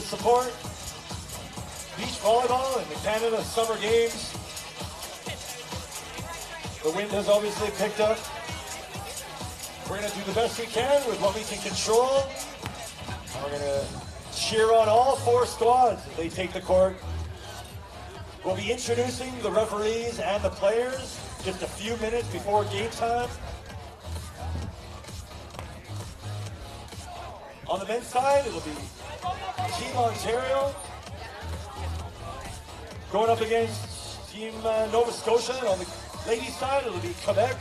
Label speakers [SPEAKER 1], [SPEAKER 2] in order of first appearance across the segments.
[SPEAKER 1] support beach volleyball in the Canada Summer Games. The wind has obviously picked up. We're going to do the best we can with what we can control. And we're going to cheer on all 4 squads as they take the court. We'll be introducing the referees and the players just a few minutes before game time. On the men's side, it'll be Team Ontario going up against Team Nova Scotia. And on the ladies' side, it'll be Quebec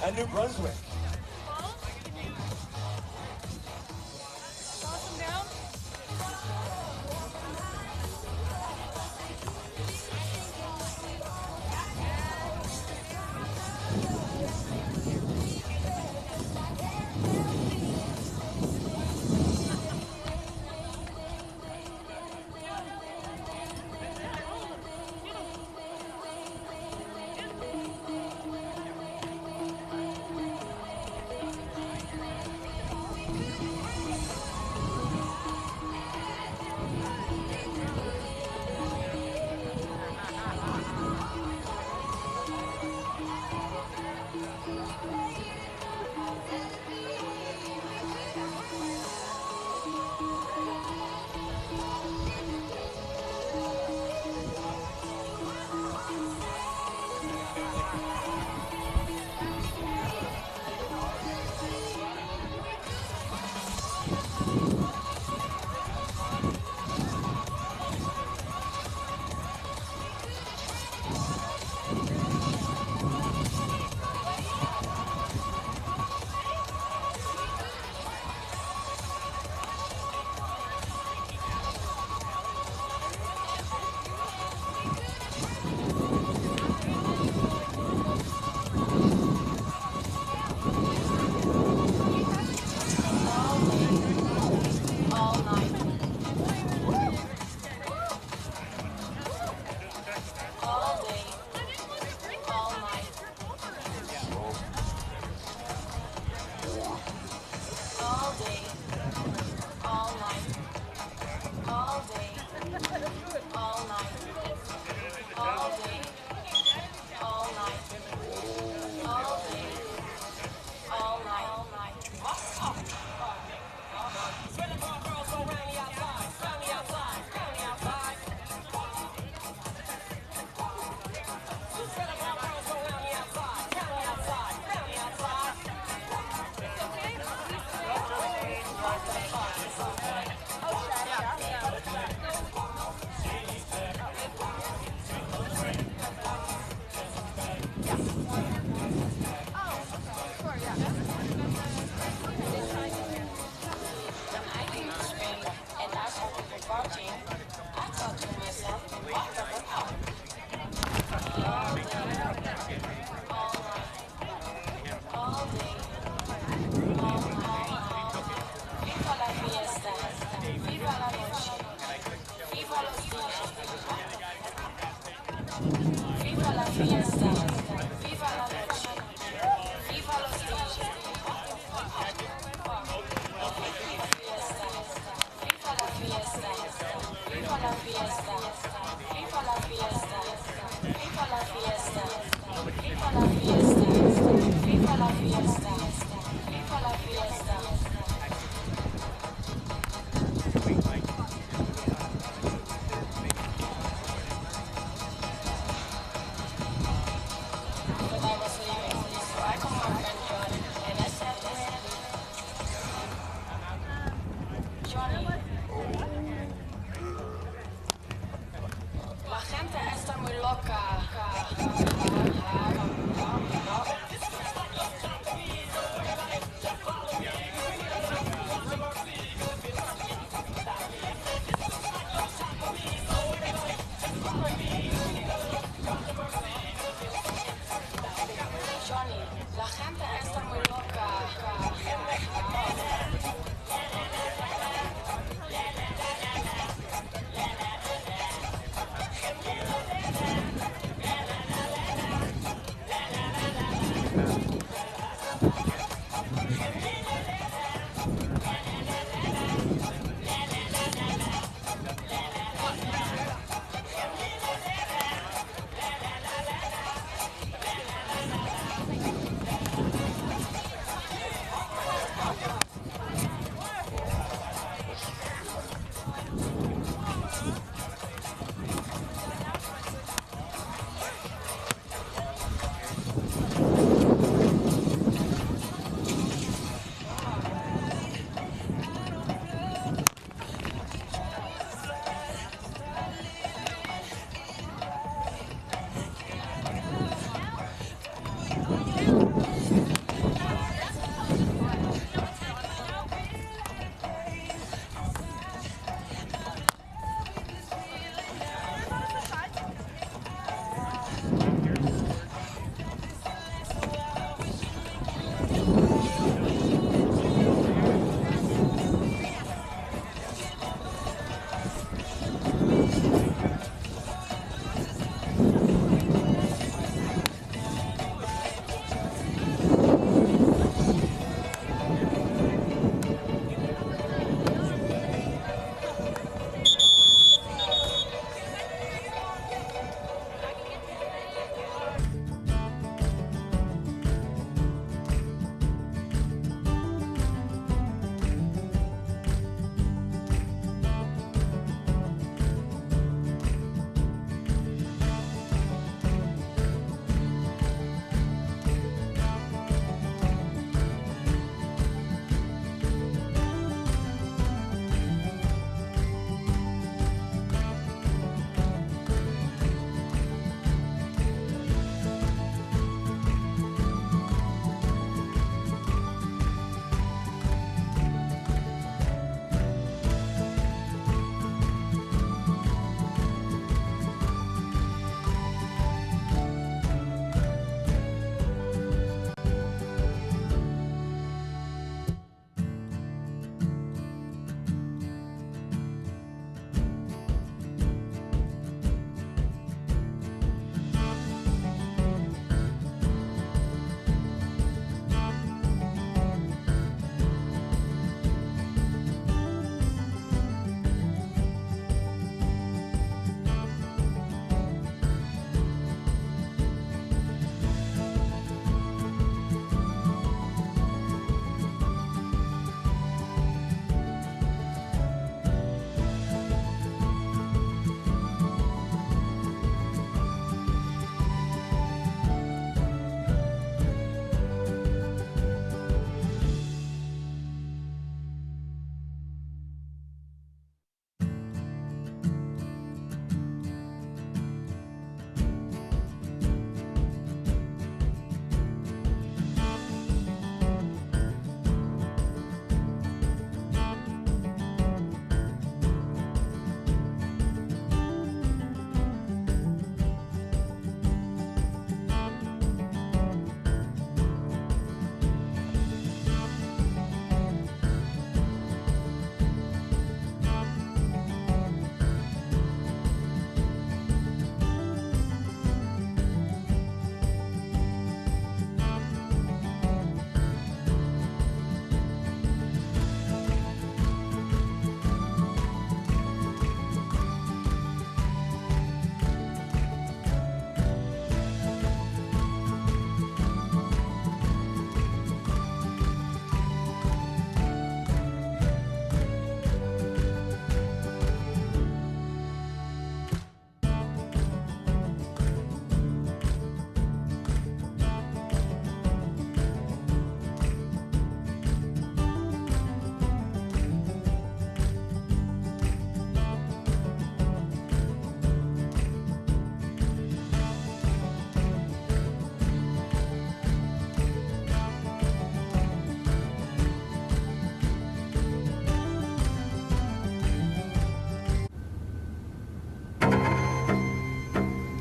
[SPEAKER 1] and New Brunswick.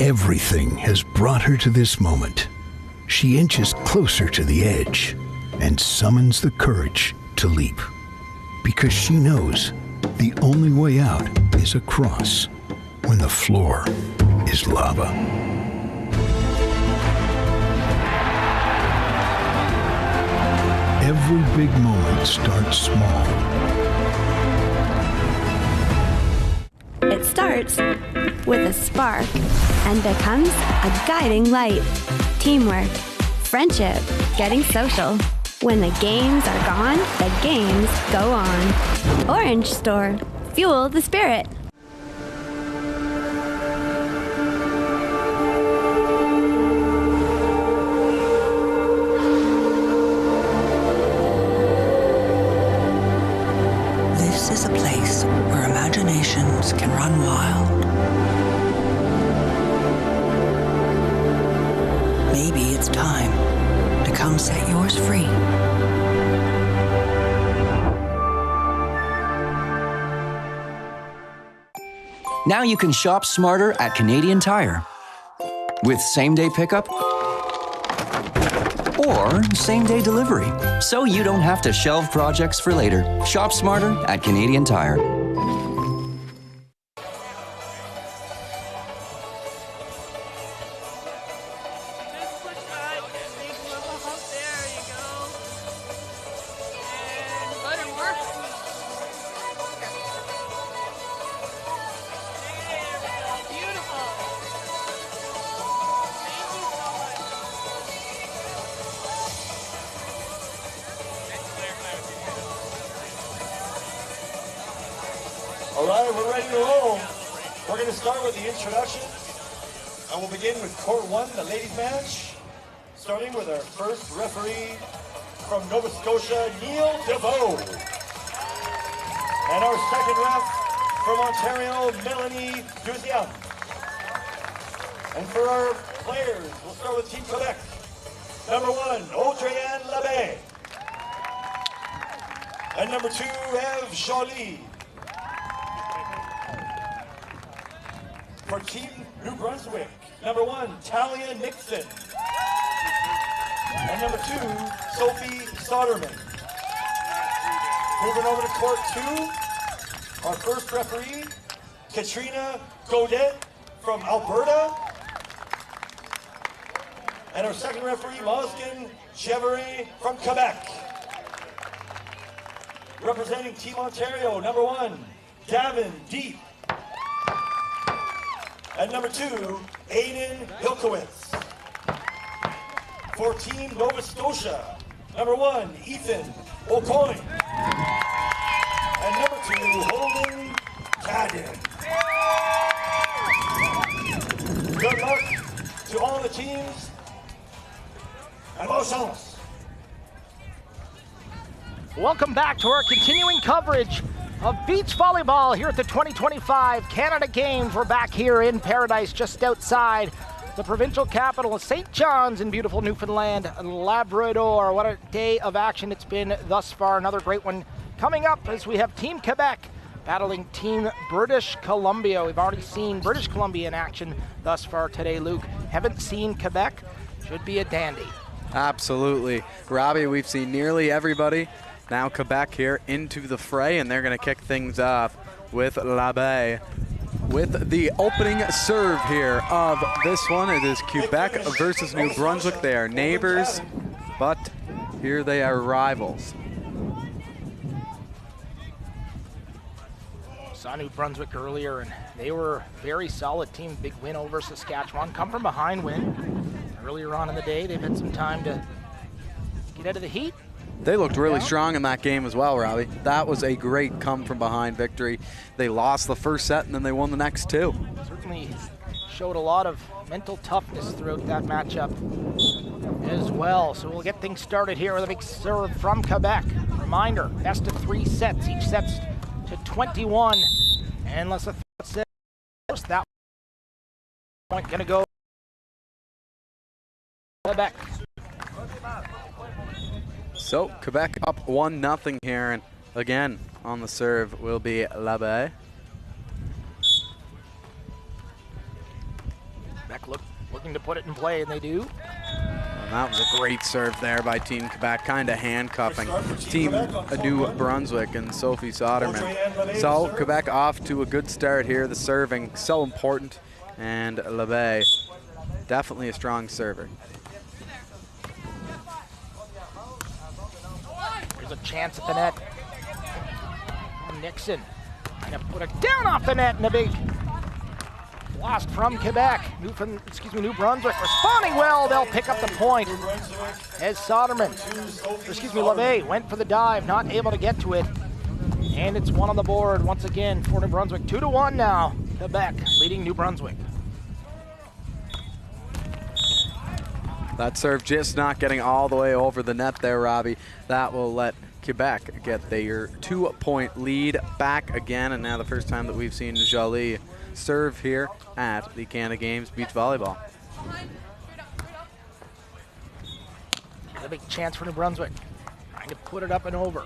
[SPEAKER 2] Everything has brought her to this moment. She inches closer to the edge and summons the courage to leap. Because she knows the only way out is across when the floor is lava. Every big moment starts small.
[SPEAKER 3] It starts with a spark and becomes a guiding light. Teamwork, friendship, getting social. When the games are gone, the games go on. Orange Store. Fuel the spirit.
[SPEAKER 4] This is a place where imaginations can run wild. Maybe it's time to come set yours free.
[SPEAKER 5] Now you can shop smarter at Canadian Tire. With same-day pickup or same-day delivery. So you don't have to shelve projects for later. Shop smarter at Canadian Tire.
[SPEAKER 1] All right, we're ready to roll. We're going to start with the introductions, and we'll begin with Court 1, the ladies match, starting with our first referee from Nova Scotia, Neil DeVoe. And our second ref from Ontario, Melanie Duziam. And for our players, we'll start with Team Quebec. Number 1, Audrey-Anne Labbé. And number 2, Eve Joly. For Team New Brunswick, number 1, Talia Nixon. And number 2, Sophie Soderman. Moving over to Court 2, our first referee, Katrina Godet from Alberta. And our second referee, Moskin Chevrolet from Quebec. Representing Team Ontario, number 1, Gavin Deep. And number 2, Aiden Hilkowitz. For Team Nova Scotia, number 1, Ethan O'Coin. And number 2, Holden Cadden. Good luck to all the teams, and bonne chance.
[SPEAKER 6] Welcome back to our continuing coverage of beach volleyball here at the 2025 Canada Games. We're back here in Paradise, just outside the provincial capital of St. John's in beautiful Newfoundland and Labrador. What a day of action it's been thus far. Another great one coming up as we have Team Quebec battling Team British Columbia. We've already seen British Columbia in action thus far today, Luke. Haven't seen Quebec. Should be a dandy.
[SPEAKER 7] Absolutely. Robbie, we've seen nearly everybody. Now Quebec here into the fray, and they're going to kick things off with Labbé. With the opening serve here of this one, it is Quebec versus New Brunswick. They are neighbors, but here they are rivals.
[SPEAKER 6] Saw New Brunswick earlier, and they were a very solid team. Big win over Saskatchewan. Come from behind win. Earlier on in the day, they've had some time to get out of the heat.
[SPEAKER 7] They looked really strong in that game as well, Robbie. That was a great come-from-behind victory. They lost the first set, and then they won the next two.
[SPEAKER 6] Certainly showed a lot of mental toughness throughout that matchup as well. So we'll get things started here with a big serve from Quebec. Reminder, best of 3 sets. Each set's to 21. And let's set that point going to go Quebec.
[SPEAKER 7] So Quebec up 1-0 here, and again on the serve will be Labbé.
[SPEAKER 6] Quebec looking to put it in play, and they do.
[SPEAKER 7] And that was a great serve there by Team Quebec, kind of handcuffing Team New Brunswick and Sophie Soderman. So Quebec off to a good start here. The serving so important, and LeBay definitely a strong server.
[SPEAKER 6] There's a chance at the net. Nixon trying to put it down off the net, and a big blast from Quebec. New Brunswick responding well. They'll pick up the point as LeBay went for the dive, not able to get to it. And it's one on the board once again for New Brunswick. 2-1 now. Quebec leading New Brunswick.
[SPEAKER 7] That serve just not getting all the way over the net there, Robbie. That will let Quebec get their 2-point lead back again, and now the first time that we've seen Jolie serve here at the Canada Games Beach Volleyball.
[SPEAKER 6] A big chance for New Brunswick, trying to put it up and over.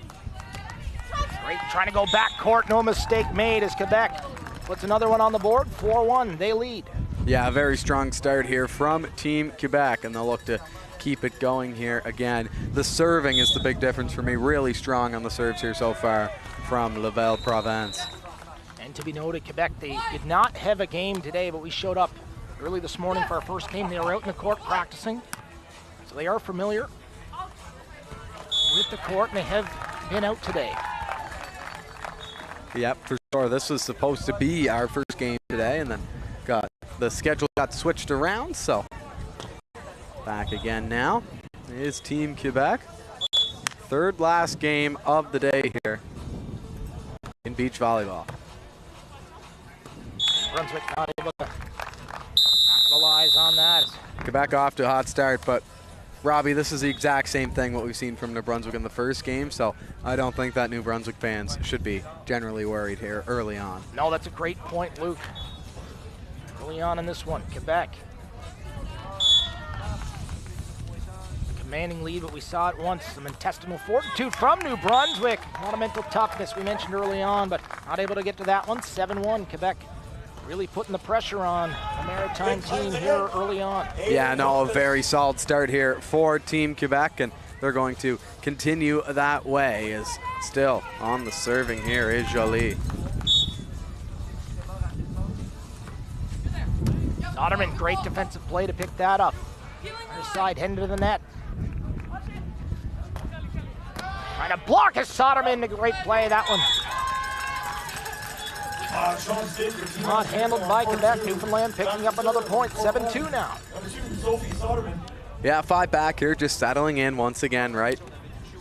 [SPEAKER 6] Great, trying to go back court, no mistake made as Quebec puts another one on the board. 4-1, they lead.
[SPEAKER 7] Yeah, a very strong start here from Team Quebec, and they'll look to keep it going here again. The serving is the big difference for me. Really strong on the serves here so far from La Belle Province.
[SPEAKER 6] And to be noted, Quebec, they did not have a game today, but we showed up early this morning for our first game. They were out in the court practicing, so they are familiar with the court, and they have been out today.
[SPEAKER 7] Yep, for sure. This was supposed to be our first game today, and then the schedule got switched around, so back again now is Team Quebec. Third last game of the day here in beach volleyball.
[SPEAKER 6] Brunswick not able to capitalize on that.
[SPEAKER 7] Quebec off to a hot start, but Robbie, this is the exact same thing what we've seen from New Brunswick in the first game, so I don't think that New Brunswick fans should be generally worried here early on.
[SPEAKER 6] No, that's a great point, Luke. Early on in this one, Quebec. Commanding lead, but we saw it once. Some intestinal fortitude from New Brunswick. A lot of mental toughness we mentioned early on, but not able to get to that one. 7-1, Quebec really putting the pressure on the Maritime team here early on.
[SPEAKER 7] Yeah, no, a very solid start here for Team Quebec, and they're going to continue that way. As still on the serving here is Jolie.
[SPEAKER 6] Soderman, great defensive play to pick that up. Her side heading to the net. Trying to block his Soderman, a great play, that one. Not handled by Quebec. Newfoundland picking up another point, 7-2 now.
[SPEAKER 7] Yeah, 5 back here, just settling in once again, right?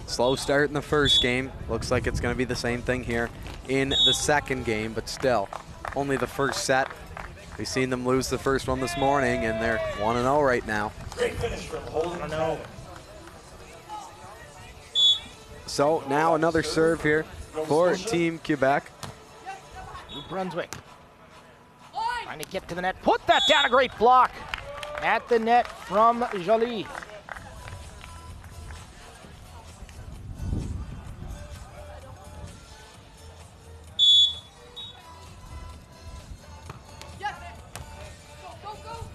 [SPEAKER 7] Slow start in the first game. Looks like it's going to be the same thing here in the second game, but still, only the first set. We've seen them lose the first one this morning, and they're 1-0 right now.
[SPEAKER 1] Great finish from Holden.
[SPEAKER 7] So now another serve here for Team Quebec.
[SPEAKER 6] New Brunswick trying to get to the net. Put that down, a great block at the net from Jolie.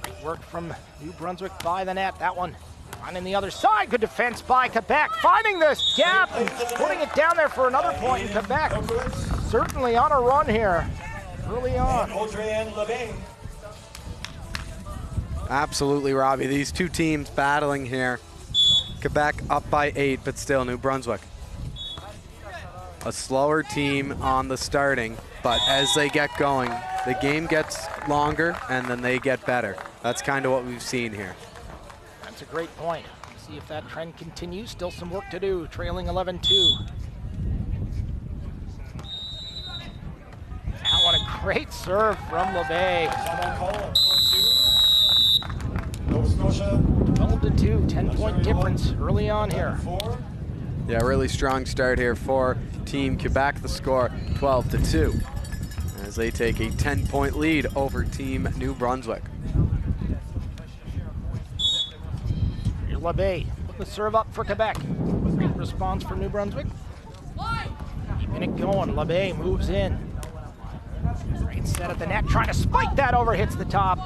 [SPEAKER 6] Great work from New Brunswick by the net. That one finding the other side. Good defense by Quebec. Finding this gap and putting it down there for another point in Quebec. Certainly on a run here early on.
[SPEAKER 7] Absolutely, Robbie. These two teams battling here. Quebec up by 8, but still New Brunswick. A slower team on the starting, but as they get going, the game gets longer and then they get better. That's kind of what we've seen here.
[SPEAKER 6] That's a great point. See if that trend continues. Still some work to do, trailing 11-2. That one, a great serve from LeBay. 12-2, 10-point difference early on here.
[SPEAKER 7] Yeah, really strong start here for Team Quebec. The score 12-2 as they take a 10-point lead over Team New Brunswick.
[SPEAKER 6] Here's LeBay putting the serve up for Quebec. Great response for New Brunswick. Keeping it going. LeBay moves in. Great set at the net, trying to spike that over, hits the top.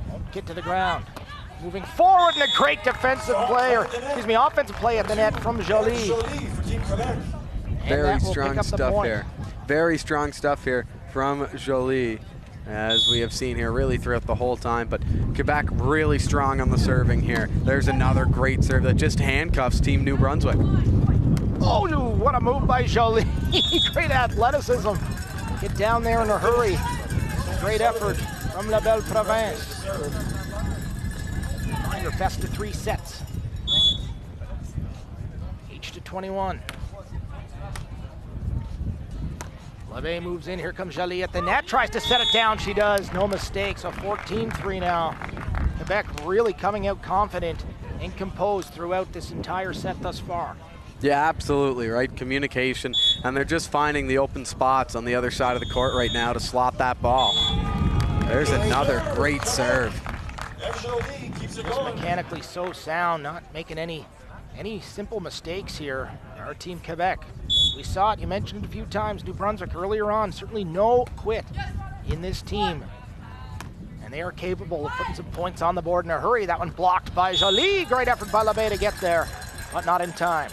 [SPEAKER 6] Won't Kick to the ground. Moving forward, and a great defensive play, or excuse me, offensive play at the net from Jolie.
[SPEAKER 7] Very strong stuff here. Very strong stuff here from Jolie, as we have seen here really throughout the whole time. But Quebec really strong on the serving here. There's another great serve that just handcuffs Team New Brunswick.
[SPEAKER 6] Oh, what a move by Jolie. Great athleticism. Get down there in a hurry. Great effort from La Belle Province. Find her best of 3 sets. Each to 21. LeBay moves in. Here comes Jolie at the net. Tries to set it down. She does. No mistake. So 14-3 now. Quebec really coming out confident and composed throughout this entire set thus far.
[SPEAKER 7] Yeah, absolutely, right? Communication, and they're just finding the open spots on the other side of the court right now to slot that ball. There's another great serve.
[SPEAKER 6] Just mechanically so sound, not making any simple mistakes here. Our team Quebec. We saw it, you mentioned it a few times, New Brunswick earlier on, certainly no quit in this team. And they are capable of putting some points on the board in a hurry. That one blocked by Jolie. Great effort by LeBay to get there, but not in time.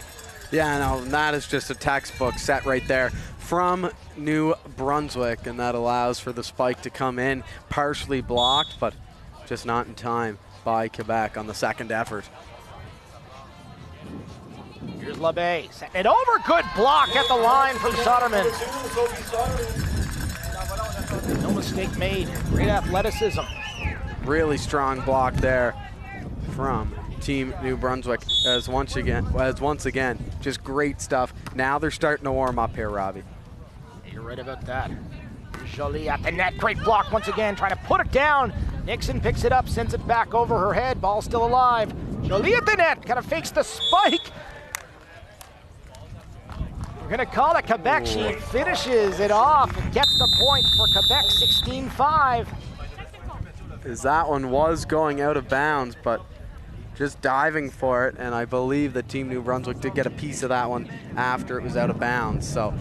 [SPEAKER 7] Yeah, no, that is just a textbook set right there from New Brunswick, and that allows for the spike to come in, partially blocked, but just not in time by Quebec on the second effort.
[SPEAKER 6] Here's LeBay, setting it over, good block at the line from Soderman. No mistake made, great athleticism.
[SPEAKER 7] Really strong block there from Team New Brunswick, as once again, just great stuff. Now they're starting to warm up here, Robbie.
[SPEAKER 6] You're right about that. Jolie at the net, great block once again, trying to put it down. Nixon picks it up, sends it back over her head, ball still alive. Jolie at the net, kind of fakes the spike. We're gonna call it Quebec. She finishes it off and gets the point for Quebec, 16-5.
[SPEAKER 7] As that one was going out of bounds, but just diving for it, and I believe that Team New Brunswick did get a piece of that one after it was out of bounds. So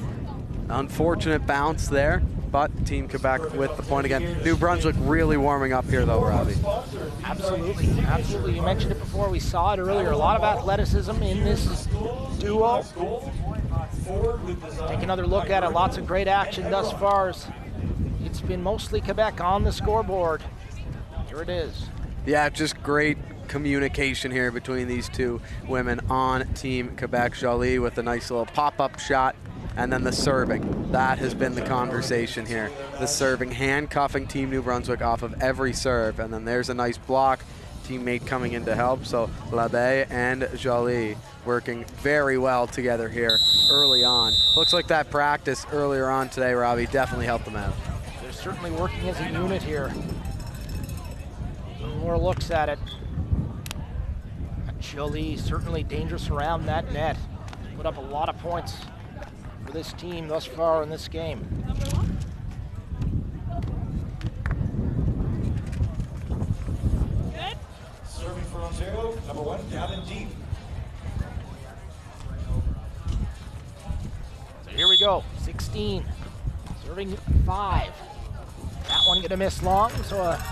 [SPEAKER 7] unfortunate bounce there, but Team Quebec with the point again. New Brunswick really warming up here though, Robbie.
[SPEAKER 6] Absolutely, absolutely. You mentioned it before, we saw it earlier. A lot of athleticism in this duo. Take another look at it, lots of great action thus far. It's been mostly Quebec on the scoreboard. Here it is.
[SPEAKER 7] Yeah, just great communication here between these two women on Team Quebec. Jolie with a nice little pop-up shot, and then the serving. That has been the conversation here. The serving, handcuffing Team New Brunswick off of every serve, and then there's a nice block. Teammate coming in to help, so LeBay and Jolie working very well together here early on. Looks like that practice earlier on today, Robbie, definitely helped them out.
[SPEAKER 6] They're certainly working as a unit here. Some more looks at it. Jolie certainly dangerous around that net. Put up a lot of points for this team thus far in this game.
[SPEAKER 1] Serving for Ontario, number 1, Gavin Deep.
[SPEAKER 6] So here we go, 16, serving 5. That one gonna miss long, so a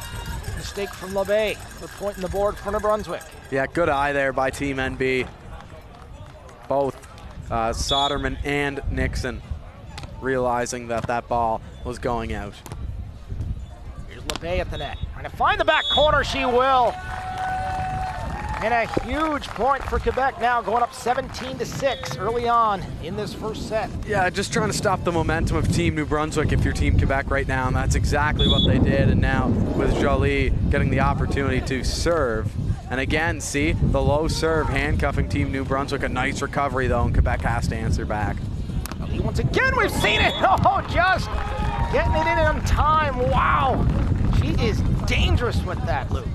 [SPEAKER 6] mistake from LeBay for pointing the board for New Brunswick.
[SPEAKER 7] Yeah, good eye there by Team NB. Both Soderman and Nixon realizing that that ball was going out.
[SPEAKER 6] Here's LeBay at the net, trying to find the back corner, she will. And a huge point for Quebec now, going up 17-6 early on in this first set.
[SPEAKER 7] Yeah, just trying to stop the momentum of Team New Brunswick if you're Team Quebec right now, and that's exactly what they did. And now with Jolie getting the opportunity to serve. And again, see, the low serve handcuffing Team New Brunswick. A nice recovery though, and Quebec has to answer back.
[SPEAKER 6] Once again, we've seen it. Oh, just getting it in on time. Wow, she is dangerous with that, Luke.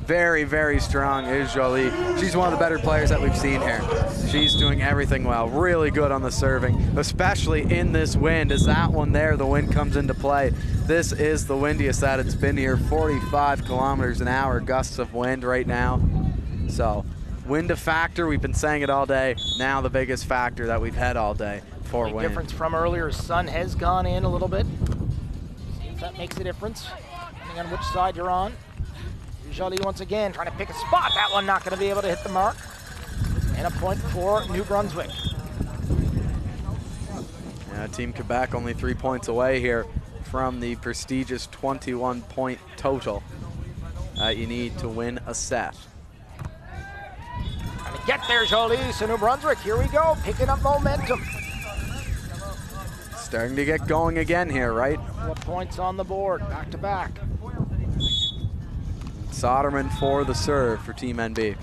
[SPEAKER 7] Very, very strong is Jolie. She's one of the better players that we've seen here. She's doing everything well. Really good on the serving, especially in this wind. As that one there, the wind comes into play. This is the windiest that it's been here. 45 kilometers an hour gusts of wind right now. So wind a factor. We've been saying it all day. Now the biggest factor that we've had all day for wind.
[SPEAKER 6] Difference from earlier, sun has gone in a little bit. See if that makes a difference, depending on which side you're on. Jolie once again trying to pick a spot. That one not going to be able to hit the mark. And a point for New Brunswick.
[SPEAKER 7] Yeah, Team Quebec only 3 points away here from the prestigious 21-point total that you need to win a set.
[SPEAKER 6] Trying to get there, Jolie. So New Brunswick, here we go, picking up momentum.
[SPEAKER 7] Starting to get going again here, right?
[SPEAKER 6] 4 points on the board, back to back.
[SPEAKER 7] Soderman for the serve for Team NB.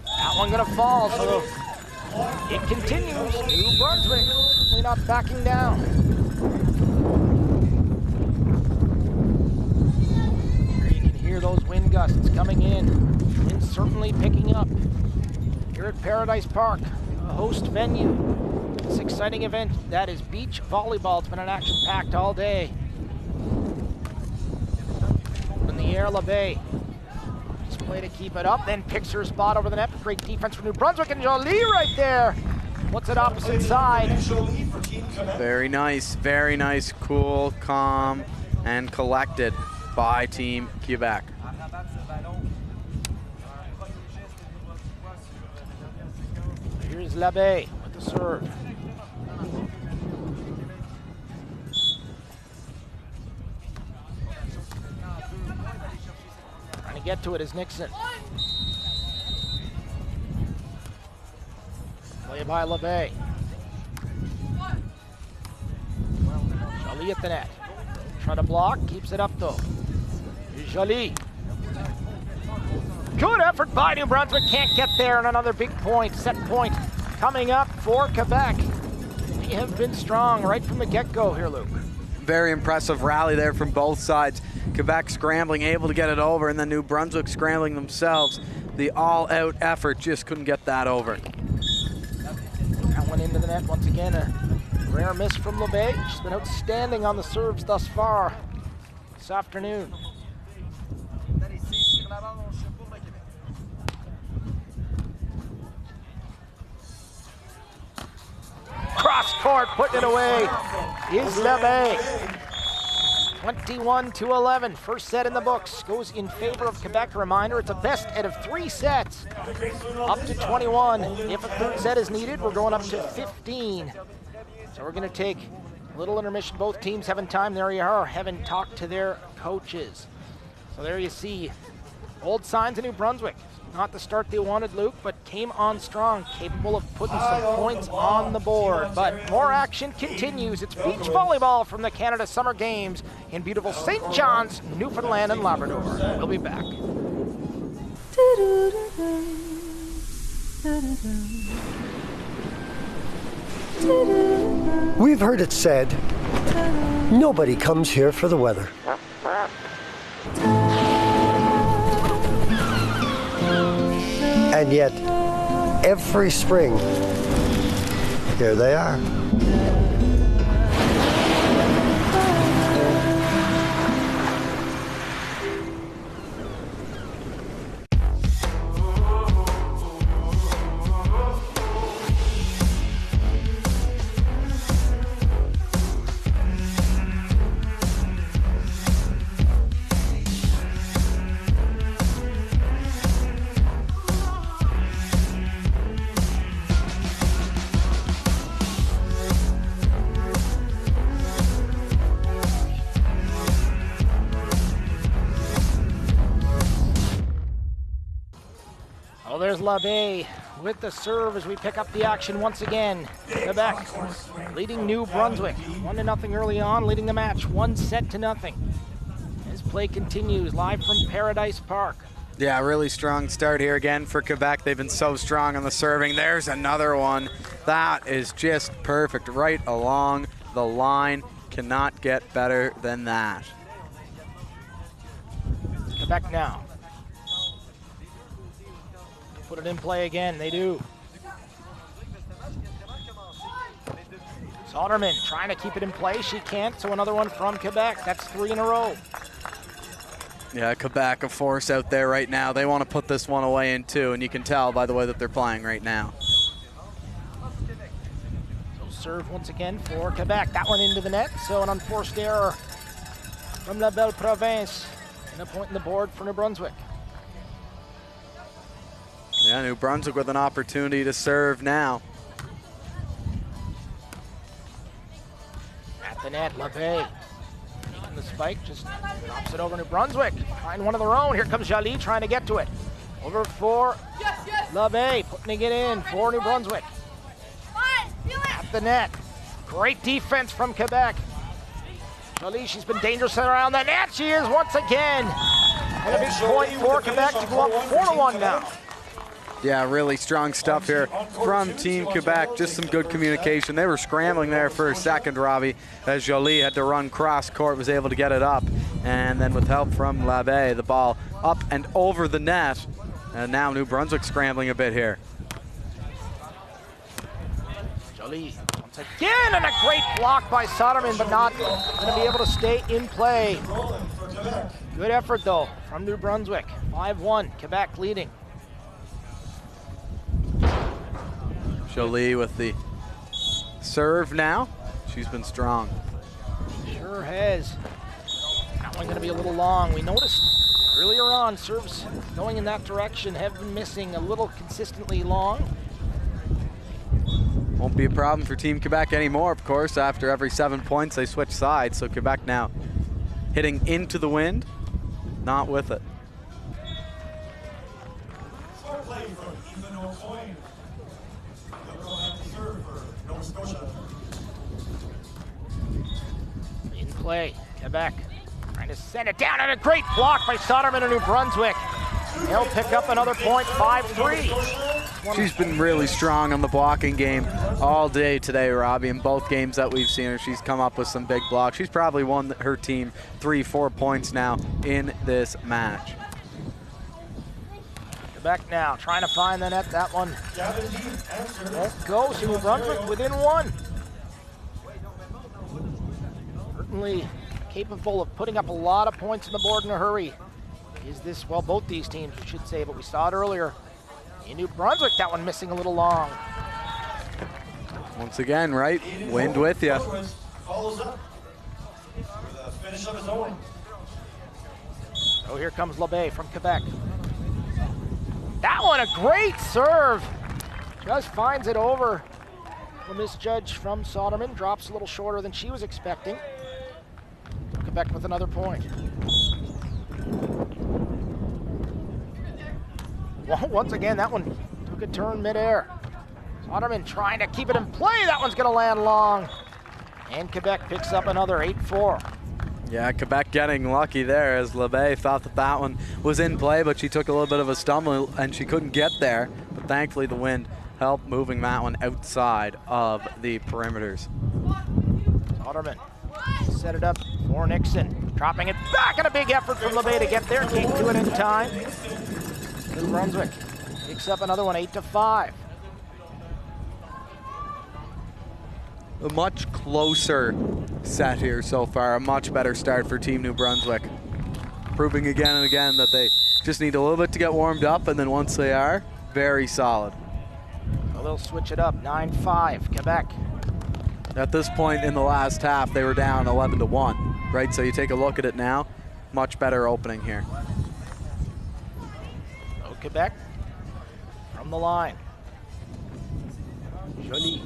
[SPEAKER 6] That one gonna fall, so it continues. New Brunswick certainly not backing down. Here you can hear those wind gusts coming in. Wind's certainly picking up. Here at Paradise Park, a host venue. This exciting event that is beach volleyball. It's been an action-packed all day. In the air, LeBay. Nice play to keep it up, then picks her spot over the net. Great defense for New Brunswick, and Jolie right there. What's it opposite side?
[SPEAKER 7] Very nice, cool, calm, and collected by Team Quebec.
[SPEAKER 6] Here's LeBay with the serve. Trying to get to it is Nixon. Play by LeBay. Jolie at the net. Trying to block, keeps it up though. Here's Jolie. Good effort by New Brunswick, can't get there, and another big point, set point, coming up for Quebec. They have been strong right from the get-go here, Luke.
[SPEAKER 7] Very impressive rally there from both sides. Quebec scrambling, able to get it over, and then New Brunswick scrambling themselves. The all-out effort just couldn't get that over.
[SPEAKER 6] That one into the net once again, a rare miss from LeBay. She's been outstanding on the serves thus far this afternoon. Cross court, putting it away is LeBay. 21-11, first set in the books, goes in favor of Quebec. A reminder, it's a best out of 3 sets, up to 21. If a third set is needed, we're going up to 15. So we're gonna take a little intermission, both teams having time. There you are, having talked to their coaches. So there you see, old signs of New Brunswick. Not the start they wanted, Luke, but came on strong, capable of putting some points on the board. But more action continues. It's beach volleyball from the Canada Summer Games in beautiful St. John's, Newfoundland and Labrador. We'll be back.
[SPEAKER 8] We've heard it said, nobody comes here for the weather. And yet, every spring, here they are.
[SPEAKER 6] Well, there's LeBay with the serve as we pick up the action once again. Quebec leading New Brunswick 1-0 early on, leading the match 1-0. As play continues live from Paradise Park.
[SPEAKER 7] Yeah, really strong start here again for Quebec. They've been so strong on the serving. There's another one. That is just perfect right along the line. Cannot get better than that.
[SPEAKER 6] Quebec now. Put it in play again, they do. Soderman trying to keep it in play, she can't, so another one from Quebec. That's 3 in a row.
[SPEAKER 7] Yeah, Quebec a force out there right now. They want to put this one away in 2, and you can tell by the way that they're playing right now.
[SPEAKER 6] So serve once again for Quebec. That one into the net, so an unforced error from La Belle Province. And a point in the board for New Brunswick.
[SPEAKER 7] Yeah, New Brunswick with an opportunity to serve now.
[SPEAKER 6] At the net, LeBay. Taking the spike, just drops it over New Brunswick. Find one of their own. Here comes Jolie trying to get to it. Over for LeBay, putting it in for New Brunswick. At the net. Great defense from Quebec. Jolie, she's been dangerous around the net. She is once again. And a big point for Quebec to go up 4-1 now.
[SPEAKER 7] Yeah, really strong stuff here from Team Quebec. Just some good communication. They were scrambling there for a second, Robbie, as Jolie had to run cross court, was able to get it up. And then with help from LeBay, the ball up and over the net. And now New Brunswick scrambling a bit here.
[SPEAKER 6] Jolie once again, and a great block by Soderman, but not going to be able to stay in play. Good effort, though, from New Brunswick. 5-1, Quebec leading.
[SPEAKER 7] Jolie with the serve now. She's been strong.
[SPEAKER 6] Sure has. That one going to be a little long. We noticed earlier on serves going in that direction have been missing a little consistently long.
[SPEAKER 7] Won't be a problem for Team Quebec anymore, of course. After every 7 points, they switch sides. So Quebec now hitting into the wind, not with it.
[SPEAKER 6] In play, Quebec trying to send it down, and a great block by Soderman of New Brunswick. They'll pick up another point, 5-3.
[SPEAKER 7] She's been really strong on the blocking game all day today, Robbie. In both games that we've seen her, she's come up with some big blocks. She's probably won her team 3-4 points now in this match.
[SPEAKER 6] Quebec now trying to find the net. That one won't go. So New Brunswick within one. Certainly capable of putting up a lot of points on the board in a hurry. Is this, well, both these teams, we should say, but we saw it earlier. In New Brunswick, that one missing a little long.
[SPEAKER 7] Once again, right? Wind with you.
[SPEAKER 1] Follows up with a finish of his own.
[SPEAKER 6] So here comes LeBay from Quebec. That one, a great serve. Just finds it over. The misjudge from Soderman, drops a little shorter than she was expecting. Quebec with another point. Well, once again, that one took a turn midair. Soderman trying to keep it in play. That one's going to land long. And Quebec picks up another 8-4.
[SPEAKER 7] Yeah, Quebec getting lucky there, as LeBay thought that that one was in play, but she took a little bit of a stumble and she couldn't get there. But thankfully the wind helped moving that one outside of the perimeters.
[SPEAKER 6] Soderman set it up for Nixon. Dropping it back, and a big effort from LeBay to get there. Can't do it in time. New Brunswick picks up another one, 8-5.
[SPEAKER 7] A much closer set here so far. A much better start for Team New Brunswick. Proving again and again that they just need a little bit to get warmed up, and then once they are, very solid.
[SPEAKER 6] Well, they'll switch it up, 9-5, Quebec.
[SPEAKER 7] At this point in the last half, they were down 11-1, right? So you take a look at it now, much better opening here.
[SPEAKER 6] So Quebec from the line. Jolie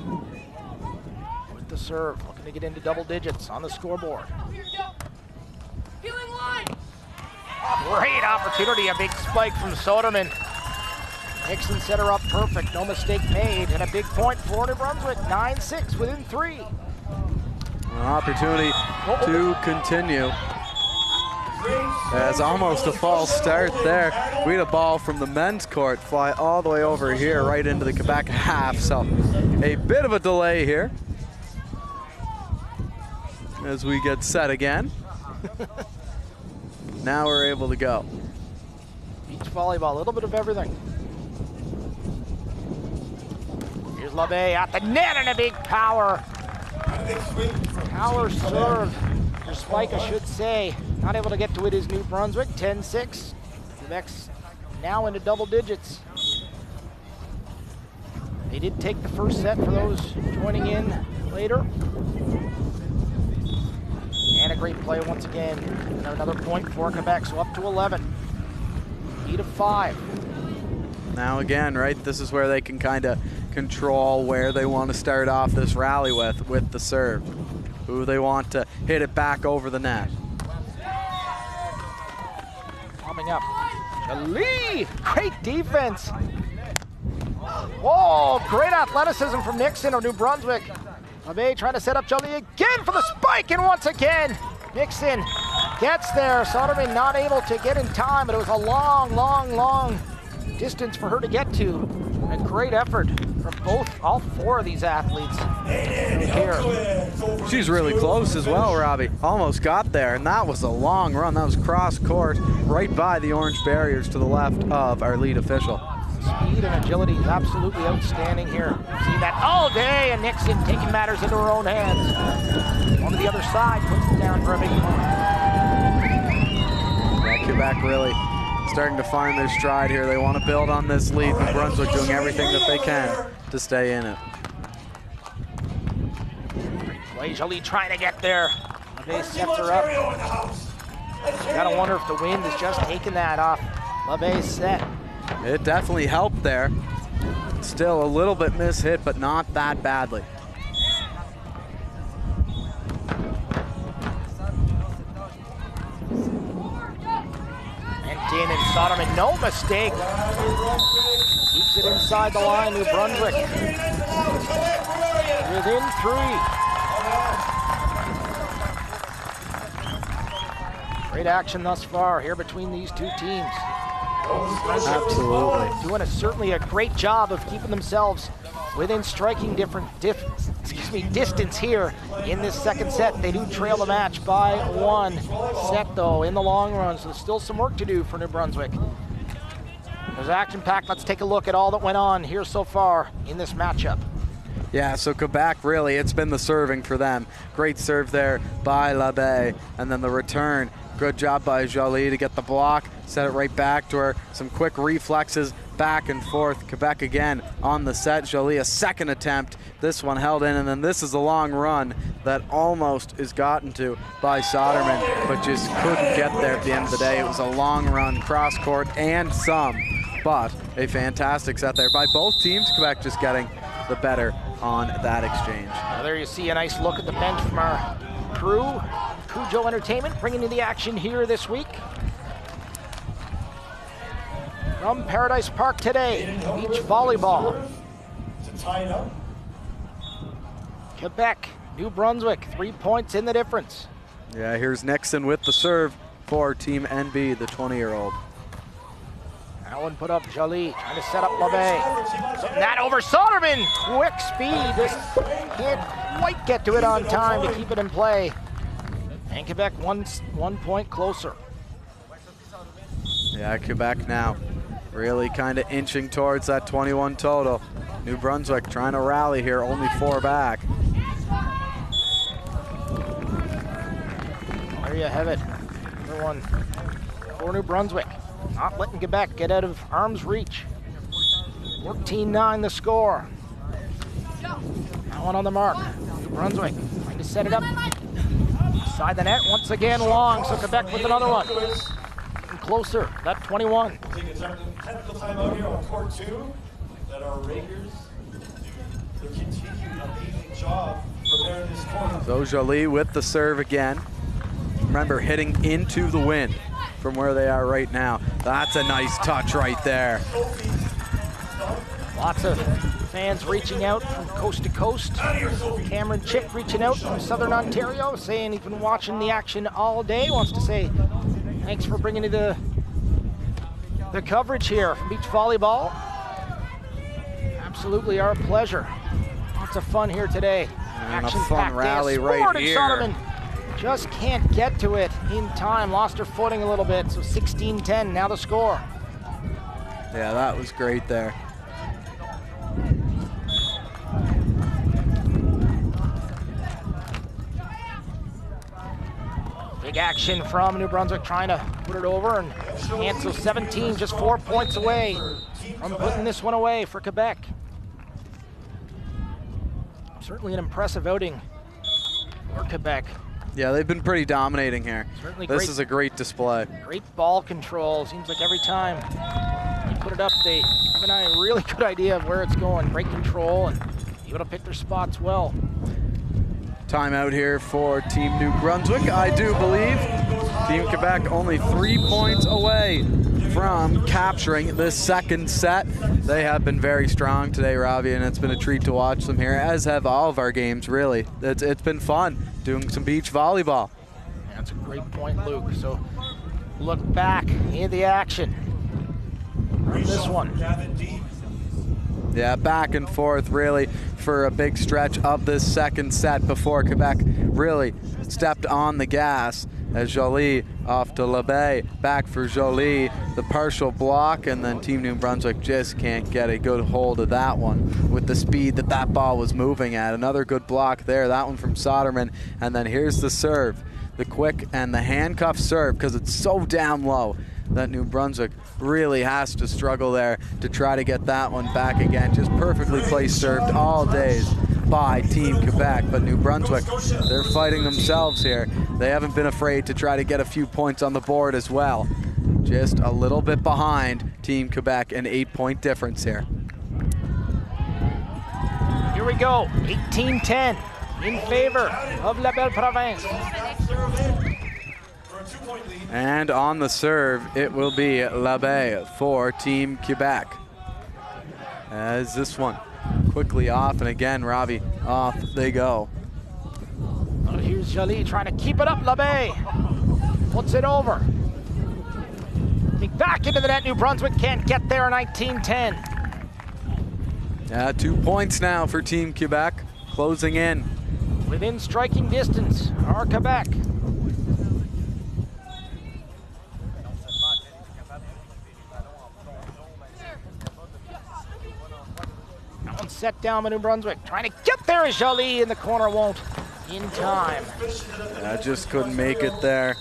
[SPEAKER 6] with the serve, looking to get into double digits on the scoreboard. Great opportunity, a big spike from Soderman. Nixon set her up perfect, no mistake made, and a big point for New Brunswick, 9-6 within 3.
[SPEAKER 7] An opportunity to continue. As almost a false start there. We had a ball from the men's court fly all the way over here, right into the Quebec half, so a bit of a delay here as we get set again. Now we're able to go.
[SPEAKER 6] Beach volleyball, a little bit of everything. Here's LeBay at the net, and a big power serve, or spike I should say. Not able to get to it is New Brunswick, 10-6. Quebec's now into double digits. They did take the first set for those joining in later. And a great play once again. And another point for Quebec, so up to 11. Lead of 5.
[SPEAKER 7] Now again, right, this is where they can kind of control where they want to start off this rally with the serve. Who they want to hit it back over the net.
[SPEAKER 6] Coming up, Jolie, great defense. Whoa, great athleticism from Nixon of New Brunswick. LaBay trying to set up Jolie again for the spike, and once again, Nixon gets there. Soderman not able to get in time, but it was a long distance for her to get to. A great effort from all 4 of these athletes here.
[SPEAKER 7] She's really close as well, Robbie. Almost got there, and that was a long run. That was cross court, right by the orange barriers to the left of our lead official.
[SPEAKER 6] Speed and agility is absolutely outstanding here. We've seen that all day, and Nixon taking matters into her own hands. On to the other side, puts it down for a big point.
[SPEAKER 7] Yeah, Quebec really starting to find their stride here. They want to build on this lead. New Brunswick doing everything that they can to stay in it.
[SPEAKER 6] Play Jolie trying to get there. LaBay sets her up. Gotta wonder if the wind is just taking that off LaBay's set.
[SPEAKER 7] It definitely helped there. Still a little bit mishit, but not that badly.
[SPEAKER 6] In and Soderman, no mistake. Keeps it inside the line, New Brunswick. Within 3. Great action thus far here between these two teams.
[SPEAKER 7] Absolutely.
[SPEAKER 6] Doing certainly a great job of keeping themselves within striking distance here in this second set. They do trail the match by 1 set though in the long run, so there's still some work to do for New Brunswick. There's action-packed. Let's take a look at all that went on here so far in this matchup.
[SPEAKER 7] Yeah, so Quebec, really, it's been the serving for them. Great serve there by LaBay, and then the return. Good job by Jolie to get the block, set it right back to her. Some quick reflexes back and forth. Quebec again on the set. Jolie, a second attempt. This one held in, and then this is a long run that almost is gotten to by Soderman, but just couldn't get there at the end of the day. It was a long run, cross court and some, but a fantastic set there by both teams. Quebec just getting the better on that exchange.
[SPEAKER 6] Now there you see a nice look at the bench from our crew. Cujo Entertainment bringing you the action here this week. From Paradise Park today, beach volleyball.
[SPEAKER 1] To tie it up.
[SPEAKER 6] Quebec, New Brunswick, 3 points in the difference.
[SPEAKER 7] Yeah, here's Nixon with the serve for Team NB, the 20-year-old.
[SPEAKER 6] That one put up Jolie, trying to set up LaBay. That over Soderman, quick speed, just can't quite get to it on time to keep it in play. And Quebec 1 point closer.
[SPEAKER 7] Yeah, Quebec now really kind of inching towards that 21 total. New Brunswick trying to rally here, only 4 back.
[SPEAKER 6] There you have it. Another one for New Brunswick. Not letting Quebec get out of arm's reach. 14-9 the score. That one on the mark. New Brunswick trying to set it up. Inside the net once again long, so Quebec with another one. And closer, that 21.
[SPEAKER 1] We'll take a technical timeout here on court 2. That our Raiders do their continued amazing job preparing this court.
[SPEAKER 7] So Jolie with the serve again. Remember, hitting into the wind from where they are right now. That's a nice touch right there.
[SPEAKER 6] Lots of fans reaching out from coast to coast. Cameron Chick reaching out from Southern Ontario, saying he's been watching the action all day. Wants to say thanks for bringing you the coverage here from beach volleyball. Absolutely our pleasure. Lots of fun here today.
[SPEAKER 7] And a fun rally right here.
[SPEAKER 6] Soderman just can't get to it in time. Lost her footing a little bit, so 16-10 now the score.
[SPEAKER 7] Yeah, that was great there.
[SPEAKER 6] Big action from New Brunswick trying to put it over, and so 17, just 4 points away from putting this one away for Quebec. Certainly an impressive outing for Quebec.
[SPEAKER 7] Yeah, they've been pretty dominating here.
[SPEAKER 6] Certainly
[SPEAKER 7] this is a great display.
[SPEAKER 6] Great ball control. Seems like every time you put it up, they have a really good idea of where it's going. Great control and able to pick their spots well.
[SPEAKER 7] Timeout here for Team New Brunswick, I do believe. Team Quebec only 3 points away from capturing this second set. They have been very strong today, Robbie, and it's been a treat to watch them here, as have all of our games, really. It's been fun doing some beach volleyball.
[SPEAKER 6] Yeah, that's a great point, Luke. So look back in the action on this one.
[SPEAKER 7] Yeah, back and forth really for a big stretch of this second set before Quebec really stepped on the gas as Jolie off to LeBay, back for Jolie, the partial block, and then Team New Brunswick just can't get a good hold of that one with the speed that that ball was moving at. Another good block there, that one from Soderman, and then here's the serve, the quick and the handcuff serve, because it's so down low that New Brunswick really has to struggle there to try to get that one back again. Just perfectly placed served all days by Team Quebec, but New Brunswick, they're fighting themselves here. They haven't been afraid to try to get a few points on the board as well. Just a little bit behind Team Quebec, an 8-point difference here.
[SPEAKER 6] Here we go, 18-10 in favor of La Belle Province.
[SPEAKER 7] And on the serve, it will be LeBay for Team Quebec. As this one quickly off, and again, Robbie, off they go.
[SPEAKER 6] Oh, here's Jolie trying to keep it up, LeBay. Puts it over. Back into the net, New Brunswick can't get there, 19-10.
[SPEAKER 7] Yeah, 2 points now for Team Quebec, closing in.
[SPEAKER 6] Within striking distance are Quebec. Set down by New Brunswick. Trying to get there is Jolie in the corner, won't in time.
[SPEAKER 7] Yeah, just couldn't make it there.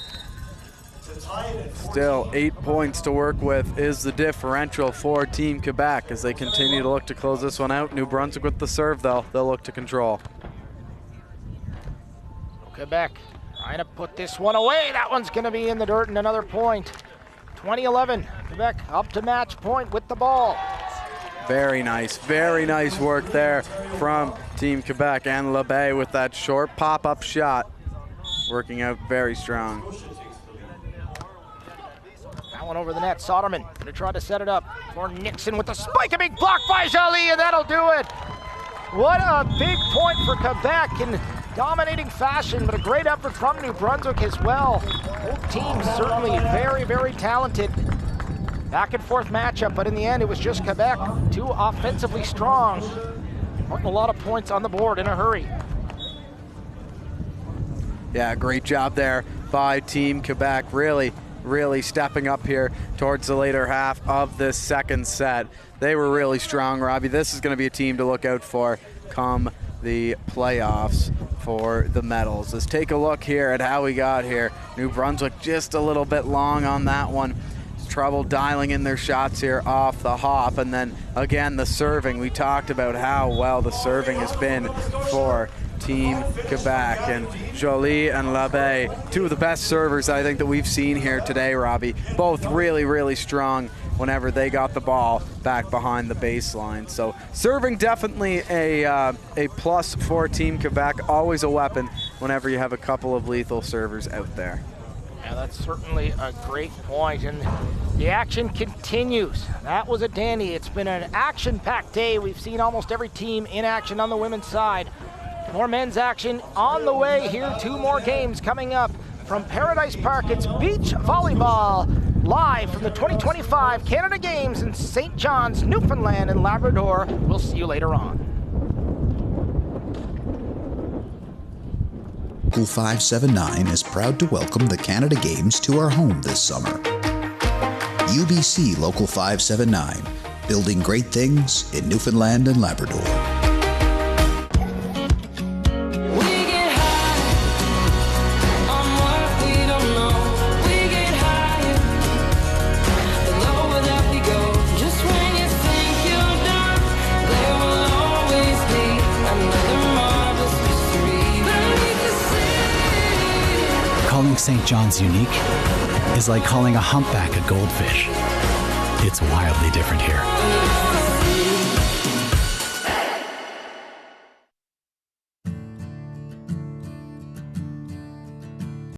[SPEAKER 7] Still 8 points to work with is the differential for Team Quebec as they continue to look to close this one out. New Brunswick with the serve though, they'll look to control.
[SPEAKER 6] Quebec trying to put this one away. That one's going to be in the dirt and another point. 20-11, Quebec up to match point with the ball.
[SPEAKER 7] Very nice work there from Team Quebec, and LeBay with that short pop-up shot. Working out very strong.
[SPEAKER 6] That one over the net, Soderman gonna try to set it up for Nixon with the spike, a big block by Jolie, and that'll do it. What a big point for Quebec in dominating fashion, but a great effort from New Brunswick as well. Both teams certainly very, very talented. Back and forth matchup, but in the end it was just Quebec, too offensively strong. Putting a lot of points on the board in a hurry.
[SPEAKER 7] Yeah, great job there by Team Quebec. Really stepping up here towards the later half of this second set. They were really strong, Robbie. This is going to be a team to look out for come the playoffs for the medals. Let's take a look here at how we got here. New Brunswick just a little bit long on that one. Trouble dialing in their shots here off the hop, and then again the serving. We talked about how well the serving has been for Team Quebec, and Jolie and LeBay, two of the best servers I think that we've seen here today, Robbie. Both really strong whenever they got the ball back behind the baseline. So serving definitely a plus for Team Quebec, always a weapon whenever you have a couple of lethal servers out there.
[SPEAKER 6] Yeah, that's certainly a great point, and the action continues. That was a dandy. It's been an action-packed day. We've seen almost every team in action on the women's side. More men's action on the way here. 2 more games coming up from Paradise Park. It's beach volleyball live from the 2025 Canada Games in St. John's, Newfoundland and Labrador. We'll see you later on.
[SPEAKER 9] Local 579 is proud to welcome the Canada Games to our home this summer. UBC Local 579, building great things in Newfoundland and Labrador.
[SPEAKER 10] St. John's unique is like calling a humpback a goldfish. It's wildly different here.